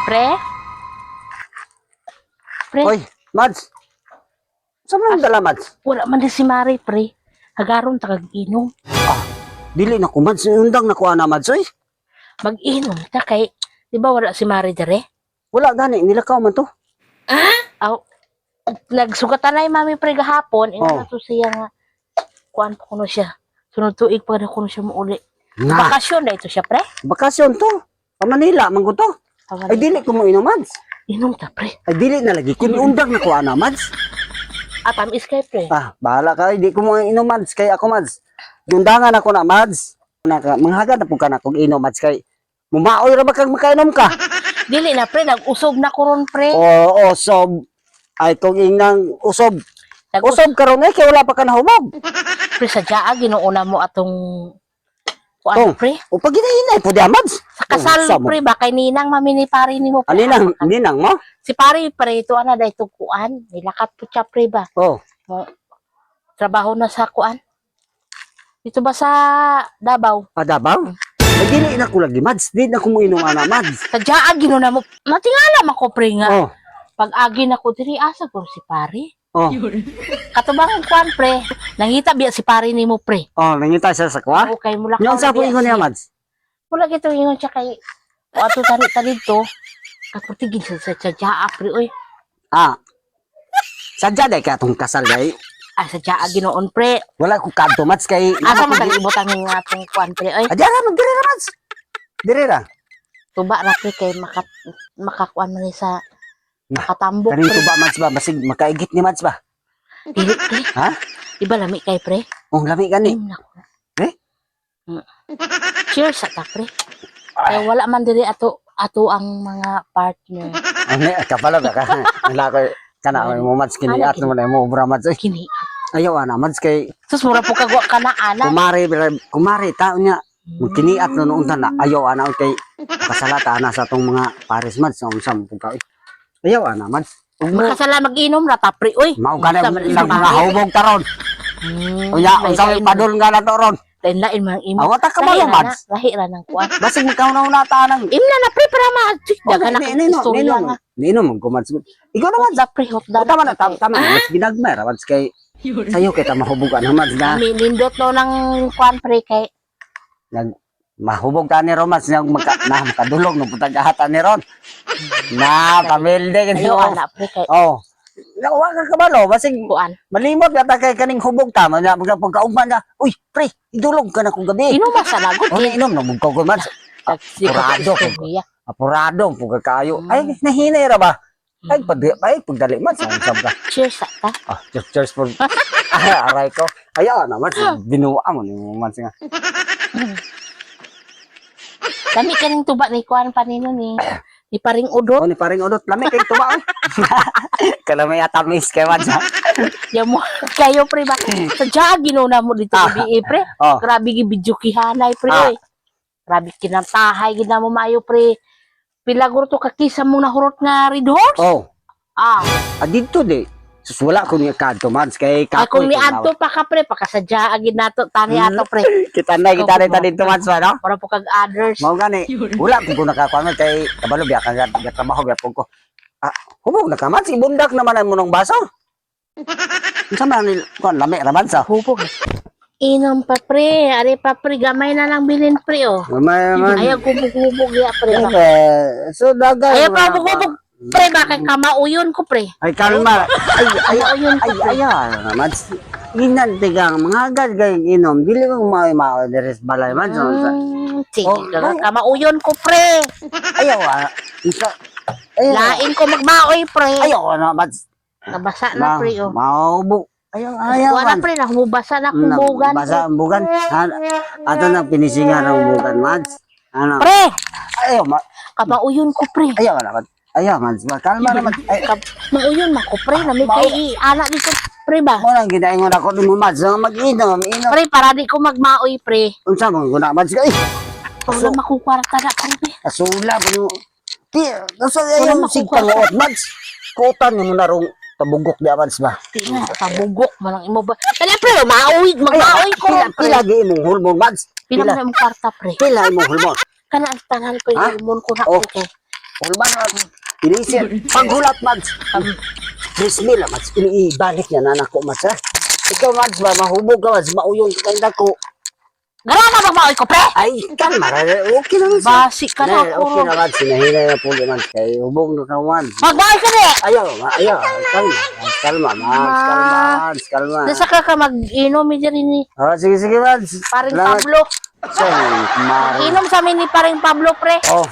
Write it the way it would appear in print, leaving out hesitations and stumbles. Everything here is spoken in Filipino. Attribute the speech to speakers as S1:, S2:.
S1: Pre? Pre?
S2: Oy, Mads. Saan mo nang dala, Mads?
S1: Wala man din si Mari, pre. Hagaron tagag-inom.
S2: Dili na ko, Mads. Undang na ko, ana, Mads, oy.
S1: Mag-inom ta kay, di ba wala si Mari dere?
S2: Wala gani, nilakaw man to.
S1: Aw, nagsugatan na yung mami pre gahapon. Ina
S2: Oh.
S1: na to siya nga. Kuan pa kuno siya. Sunod tuig pa na kuno siya muuli.
S2: Nga,
S1: Bakasyon na ito siya, pre.
S2: bakasyon to. Pa Manila, man ko to. Ay, dili ko mo inom, Mads.
S1: Inom ta, pre.
S2: Ay, dili na lagi. Kung undang na ko, ana, Mads.
S1: At am iskay, pre.
S2: Bahala ka. Di ko mo inom, Mads. Kaya ako, Mads. Undangan ako na, Mads. Manghagad na po ka na kung inom, Mads. Kay mumaoy ra ba kang makainom ka?
S1: Dili na, pre. Nag-usob na ko ron, pre.
S2: Oo, usob. Ay, kung inang usob. Usob ka ron eh, kaya wala pa ka nahubog.
S1: Pre, sadya, ginuuna mo atong kuan,
S2: Oh.
S1: pre.
S2: O pag hinahinay po diya, Mads.
S1: Sa kasal,
S2: Sama.
S1: pre, ba kay ninang mami ni pari ni mo, pre.
S2: Ninang mo?
S1: Si pari, pre, ito ana da itong kuan. Nilakat po siya, pre, ba?
S2: Oh.
S1: Trabaho na sa kuan. Dito ba sa Davao?
S2: Adabaw? Ay, dili na ko lagi, Mads. Di na ko mo inom, ana, Mads.
S1: Sadya, ginuuna mo. Natingala man ko, pre, nga.
S2: Oh.
S1: Pag agi na ko, diri asa ko si pari.
S2: Oh.
S1: Katubang kuan, pre. Nangita biya si pari ni mo, pre.
S2: Oh, nangita siya sa kwa?
S1: Okay, mula
S2: Yung sa po ingon niya, Mads.
S1: Mula gito ingon siya kay o ato tani to. Kaputigin siya sa sadya, pre, oy.
S2: Sadya day ka itong kasal, day.
S1: Sadya, ginoon, pre.
S2: Wala ko kanto, Mads, kay...
S1: Asa man kalibot ang nga atong kuan, pre, oy.
S2: Adya ra, magdiri ra, Mads. Diri ra.
S1: Tuba na, pre, kay makakuan man ni sa makatambok,
S2: Kaning
S1: pre.
S2: tuba, Mads ba? Basig makaigit ni Mads ba?
S1: Dili, pre.
S2: Ha?
S1: Iba lami kay, pre.
S2: Oh, lami gani.
S1: Nako.
S2: Eh?
S1: Cheers sa ta, pre. Kaya wala man diri ato ang mga partner.
S2: Ano, kapalo ka ka. Wala ko, kana mo, Mads, kiniat naman ay mo, obra, Mads.
S1: Kini.
S2: Ayaw, ana, Mads, kay...
S1: Sus, mura po kagwa ka na, ana.
S2: Kumari, tao niya. Kiniat na noon na. Ayaw, ana, kay... Kasalata, ana, sa itong mga Paris, Mads. Sa pagkain. Ayaw, ana, Mads.
S1: Makasala mag-inom na, tapri, uy.
S2: Mau ka na,
S1: Unsa man
S2: ilang
S1: isang
S2: mga hubog taron. Unya, unsa may padul nga na to ron.
S1: Lain-lain man ang imo.
S2: Awa ta ka ba, Mads?
S1: Lahira ng kuan.
S2: Basig magkaunaw na ta nang...
S1: Imna na, pre, para ma-daga na kang istorya nga.
S2: Nino, Mads. Ikaw naman,
S1: Da, pre, hot da.
S2: tama na, tama na. Mas ginagmay, Mads, kay... Sa'yo kita mahubugan, Mads, na...
S1: Nindot no ng kuan, pre, kay...
S2: Mahubog ka ni Ron, Mads, na makadulog, no, putang kahatan ni Ron. Na, pamilde,
S1: Ayaw, ana, pre, kay...
S2: Oh. Nakuha ka kabalo, basig
S1: Kuan.
S2: malimot yata kay kaning hubog tama na pagkaugman ka. Uy, pre, idulog ka na kung gabi.
S1: Inom sa lagot.
S2: Oh, inom na mugkaw ko, Mads. Apurado ko. Apurado po kayo. Ay, nahinay ra ba? Ay, pagdali, Mads. Saan ka?
S1: Cheers sa ta.
S2: Cheers for... Aray ko. Ayaw na, Mads. Binuwa mo ni Mads nga.
S1: Dami ka ning tuba ni kuan panino ni paring udot.
S2: Oh, ni paring udot. Lamig kay tuba. Kalamay ata miss kay Mads.
S1: Ya mo kayo, pre, ba? Sadya, ginuna mo dito, gabi, pre.
S2: Oh.
S1: Grabe gibidyo kihanay, pre, oy. Grabe kinantahay, gina mo mayo, pre. Pilaguro to kakisa mong nahurot nga red horse?
S2: Oh.
S1: Ah.
S2: Dito di. Sus, wala ko niya kanto, Mads. Kay
S1: Kung ni adto pa ka, pre, pakasadya agin nato, tani ato, pre.
S2: kita na dito, Mads, no?
S1: Para po kag others.
S2: Mau gani. Wala ko nakakuan kay kabalo biya kang trabaho biya ko. Hubog na ka, Mads. Ibundak naman mo ng baso. Unsa man ni kuan lami ra, Mads?
S1: Hubog. Inom pa, pre. Ari pa, pre. Gamay na lang bilin, pre, oh.
S2: May man.
S1: Ayaw kubog-kubog ya, pre.
S2: So daga.
S1: Ayaw pa kubog, pre. Bakit kamauyon ko, pre?
S2: Ay kalma.
S1: Kamauyon ko, pre.
S2: Mads. Ginan tigang mga gagay inom. Dili ko mao deres balay, Mads.
S1: Sige, kamauyon ko, pre.
S2: Ayaw isa.
S1: Lain ko magmaoy, pre.
S2: Ayaw na, Mads.
S1: Nabasa na, pre, oh.
S2: Maubo. Ayaw,
S1: Wala,
S2: Mads.
S1: pre. Nahubasa na kung bugan.
S2: Basa ang bugan. Ato na pinisingan ang bugan, Mads. Ano?
S1: Pre!
S2: Ayaw,
S1: Kamauyon ko, pre.
S2: ayaw na, Mads. Ayaw, Mads. Kalma naman.
S1: Mauyon na ko, pre. Namit kay anak dito, pre, ba?
S2: Mo lang ginaingon ako ni mo, Mads. Mag-inom, inom.
S1: Pre, para di ko magmaoy, pre.
S2: Unsa mo guna, Mads? Ay,
S1: Wala makukwarta na, pre.
S2: asula pa mo. Nasa ayaw sig panguot, Mads. Kutan mo na rong tabugok di, Mads ba?
S1: Tingnan, tabugok mo lang imo ba? Kaya, pre, magmaoy ko, pre.
S2: Pila gi imong hulmon, Mads.
S1: Pila mo na imong kwarta, pre.
S2: Pila imong hulmon.
S1: Kana ang tanan ko,
S2: Ha?
S1: yung hulmon ko na,
S2: Oh.
S1: pre.
S2: Ulman, inisip. Paghulat, Mads. Bismillah, Mads. Ibalik niya na ako, Mads, ha? Ikaw, Mads, ba? Mahubog ka, Mads. Mauyong ka ko.
S1: Gana na ba maoy ko, pre?
S2: Ay, kalma. Okay na, Mads.
S1: Basi ka na,
S2: Okay na, Mads. Sinahina na po, Mads. Kaya hubog na ka, Mads.
S1: Magbahay ka na.
S2: Ayaw. Kalma, Mads. Kalma.
S1: Nasa ka mag-inom, ni
S2: Oh, sige, Mads.
S1: paring
S2: Salamat.
S1: Pablo.
S2: Say, Mari.
S1: Inom sa amin ni paring Pablo, pre.
S2: Oh,